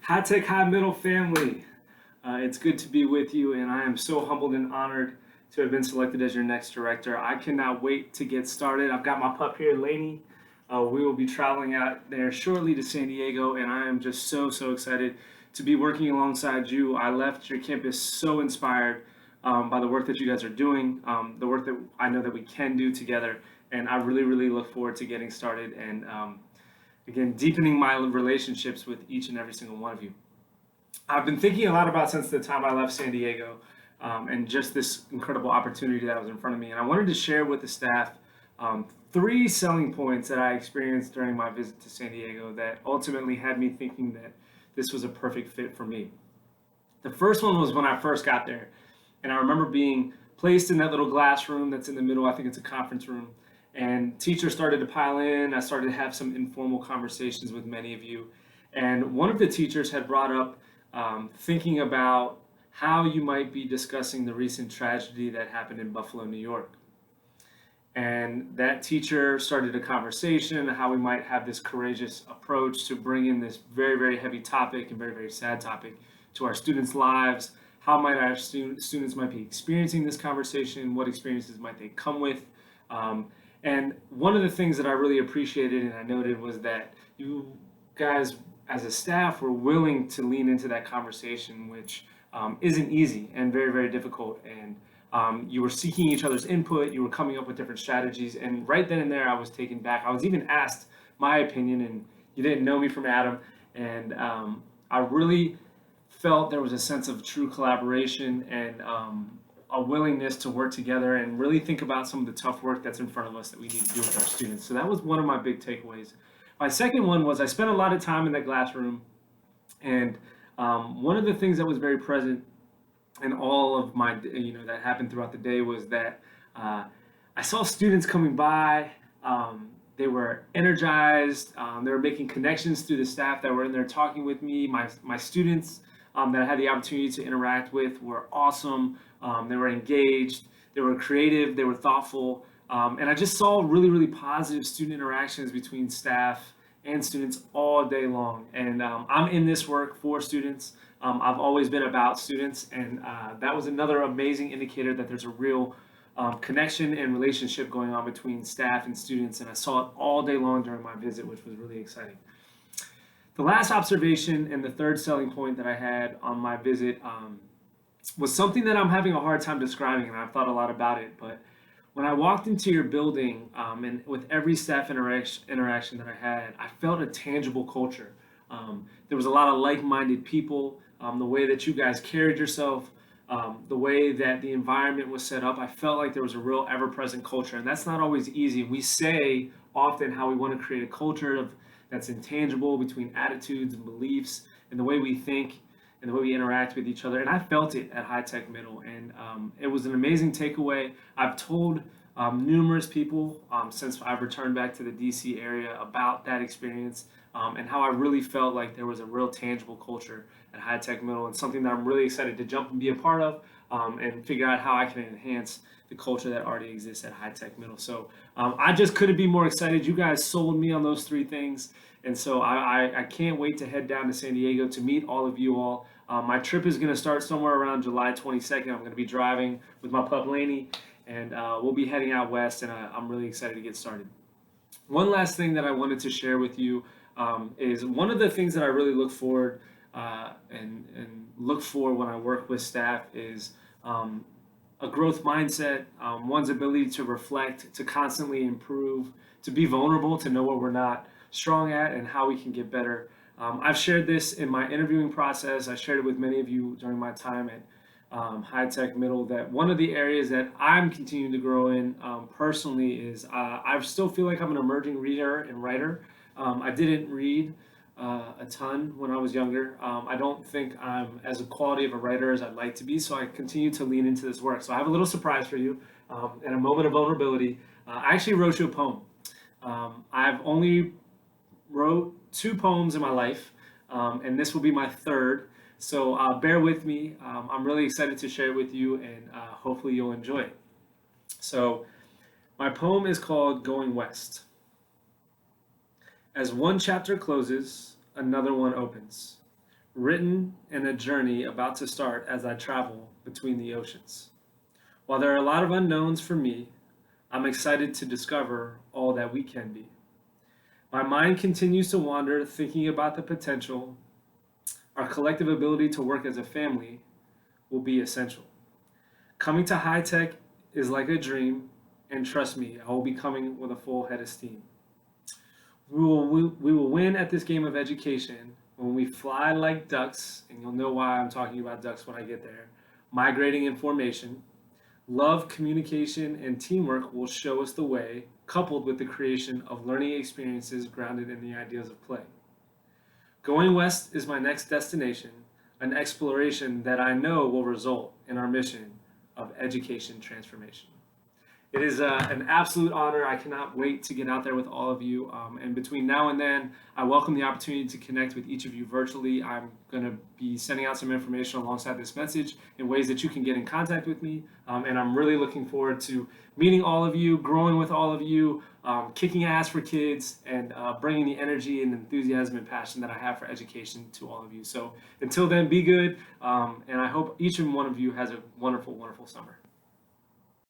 High Tech High Middle family, it's good to be with you, and I am so humbled and honored to have been selected as your next director. I cannot wait to get started. I've got my pup here, Lainey. We will be traveling out there shortly to San Diego, and I am just so excited to be working alongside you. I left your campus so inspired by the work that you guys are doing, the work that I know that we can do together, and I really look forward to getting started and again, deepening my relationships with each and every single one of you. I've been thinking a lot about since the time I left San Diego and just this incredible opportunity that was in front of me. And I wanted to share with the staff three selling points that I experienced during my visit to San Diego that ultimately had me thinking that this was a perfect fit for me. The first one was when I first got there. And I remember being placed in that little glass room that's in the middle. I think it's a conference room. And teachers started to pile in. I started to have some informal conversations with many of you. And one of the teachers had brought up thinking about how you might be discussing the recent tragedy that happened in Buffalo, New York. And that teacher started a conversation how we might have this courageous approach to bring in this very heavy topic and very sad topic to our students' lives. How might our students might be experiencing this conversation? What experiences might they come with? And one of the things that I really appreciated and I noted was that you guys, as a staff, were willing to lean into that conversation, which isn't easy and very difficult. And you were seeking each other's input. You were coming up with different strategies. And right then and there, I was taken back. I was even asked my opinion, and you didn't know me from Adam. And I really felt there was a sense of true collaboration and a willingness to work together and really think about some of the tough work that's in front of us that we need to do with our students. So that was one of my big takeaways. My second one was I spent a lot of time in that classroom, and one of the things that was very present in all of my, that happened throughout the day was that I saw students coming by. They were energized. They were making connections through the staff that were in there talking with me. My students that I had the opportunity to interact with were awesome. They were engaged. They were creative. They were thoughtful. And I just saw really positive student interactions between staff and students all day long. And I'm in this work for students. I've always been about students, and that was another amazing indicator that there's a real connection and relationship going on between staff and students. And I saw it all day long during my visit, which was really exciting. The last observation and the third selling point that I had on my visit was something that I'm having a hard time describing, and I've thought a lot about it. But when I walked into your building, and with every staff interaction that I had, I felt a tangible culture. There was a lot of like-minded people. The way that you guys carried yourself, the way that the environment was set up, I felt like there was a real ever-present culture, and that's not always easy. We say often how we want to create a culture that's intangible between attitudes and beliefs and the way we think and the way we interact with each other. And I felt it at High Tech Middle, and it was an amazing takeaway. I've told numerous people since I've returned back to the DC area about that experience and how I really felt like there was a real tangible culture at High Tech Middle, and something that I'm really excited to jump and be a part of and figure out how I can enhance the culture that already exists at High Tech Middle. So I just couldn't be more excited. You guys sold me on those three things. And so I can't wait to head down to San Diego to meet all of you all. My trip is going to start somewhere around July 22nd. I'm going to be driving with my pup Lainey, and we'll be heading out west, and I'm really excited to get started. One last thing that I wanted to share with you is one of the things that I really look forward and look for when I work with staff is a growth mindset, one's ability to reflect, to constantly improve, to be vulnerable, to know what we're not strong at and how we can get better. I've shared this in my interviewing process. I shared it with many of you during my time at High Tech Middle, that one of the areas that I'm continuing to grow in personally is I still feel like I'm an emerging reader and writer. I didn't read a ton when I was younger. I don't think I'm as a quality of a writer as I'd like to be, so I continue to lean into this work. So I have a little surprise for you and a moment of vulnerability. I actually wrote you a poem. I've only wrote 2 poems in my life, and this will be my third. So bear with me. I'm really excited to share it with you, and hopefully you'll enjoy it. So my poem is called Going West. As one chapter closes, another one opens. written in a journey about to start as I travel between the oceans. While there are a lot of unknowns for me, I'm excited to discover all that we can be. My mind continues to wander, thinking about the potential. Our collective ability to work as a family will be essential. Coming to high tech is like a dream, and trust me, I will be coming with a full head of steam. We will win at this game of education when we fly like ducks, and you'll know why I'm talking about ducks when I get there. Migrating in formation, love, communication, and teamwork will show us the way, coupled with the creation of learning experiences grounded in the ideas of play. Going west is my next destination, an exploration that I know will result in our mission of education transformation. It is an absolute honor. I cannot wait to get out there with all of you. And between now and then, I welcome the opportunity to connect with each of you virtually. I'm going to be sending out some information alongside this message in ways that you can get in contact with me. And I'm really looking forward to meeting all of you, growing with all of you, kicking ass for kids, and bringing the energy and enthusiasm and passion that I have for education to all of you. So until then, be good. And I hope each and one of you has a wonderful, wonderful summer.